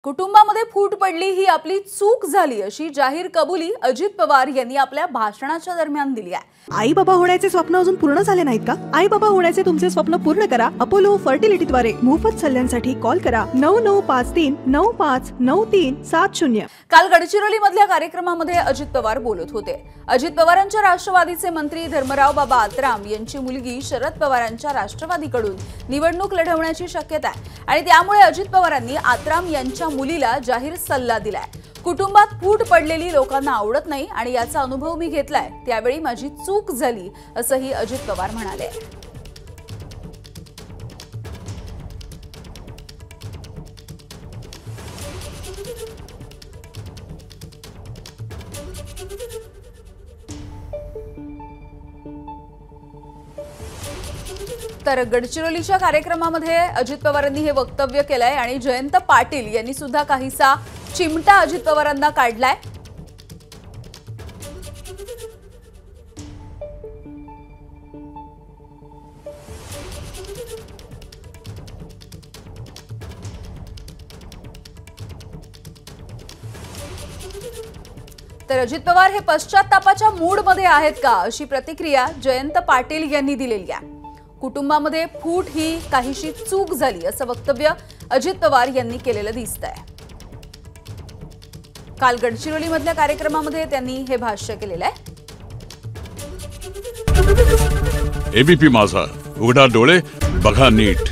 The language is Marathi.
कुटुंबामध्ये फूट पडली ही आपली चूक झाली अशी जाहीर कबुली अजित पवार यांनी आपल्या भाषणाच्या दरम्यान दिली आहे। आई बाबा होण्याचे स्वप्न अजून पूर्ण झाले नाहीत का? आई बाबा होण्याचे तुमचे स्वप्न पूर्ण करा अपोलो फर्टिलिटीद्वारे। मोफत सल्ल्यांसाठी कॉल करा 9953959370। काल गडचिरोली मधल्या कार्यक्रमामध्ये अजित पवार बोलत होते। अजित पवारांच्या राष्ट्रवादीचे मंत्री धर्मराव बाबा आत्राम यांची मुलगी शरद पवारांच्या राष्ट्रवादीकडून निवडणूक लढवण्याची शक्यता आहे आणि त्यामुळे अजित पवारांनी आत्राम यांच्या मुलीला जाहीर सल्ला दिलाय। कुटुंबात फूट पडलेली लोकांना आवडत नाही आणि याचा अनुभव मी घेतलाय, त्यावेळी माझी चूक झाली असंही अजित पवार म्हणाले। तर गडचिरोलीच्या कार्यक्रमामध्ये अजित पवारांनी हे वक्तव्य केलंय आणि जयंत पाटील यांनी सुद्धा काहीसा चिमटा अजित पवारांना काढलाय। तर अजित पवार हे पश्चात्तापाच्या मूड मध्ये आहेत का अशी प्रतिक्रिया जयंत पाटील यांनी दिलेली आहे। कुटुंबामध्ये फूट ही काहीशी चूक झाली असं वक्तव्य अजित पवार यांनी केलेलं दिसतंय। काल गडचिरोली मधल्या कार्यक्रमामध्ये त्यांनी हे भाष्य केलेलं आहे। एबीपी माझा, उघडा डोळे बघा नीट।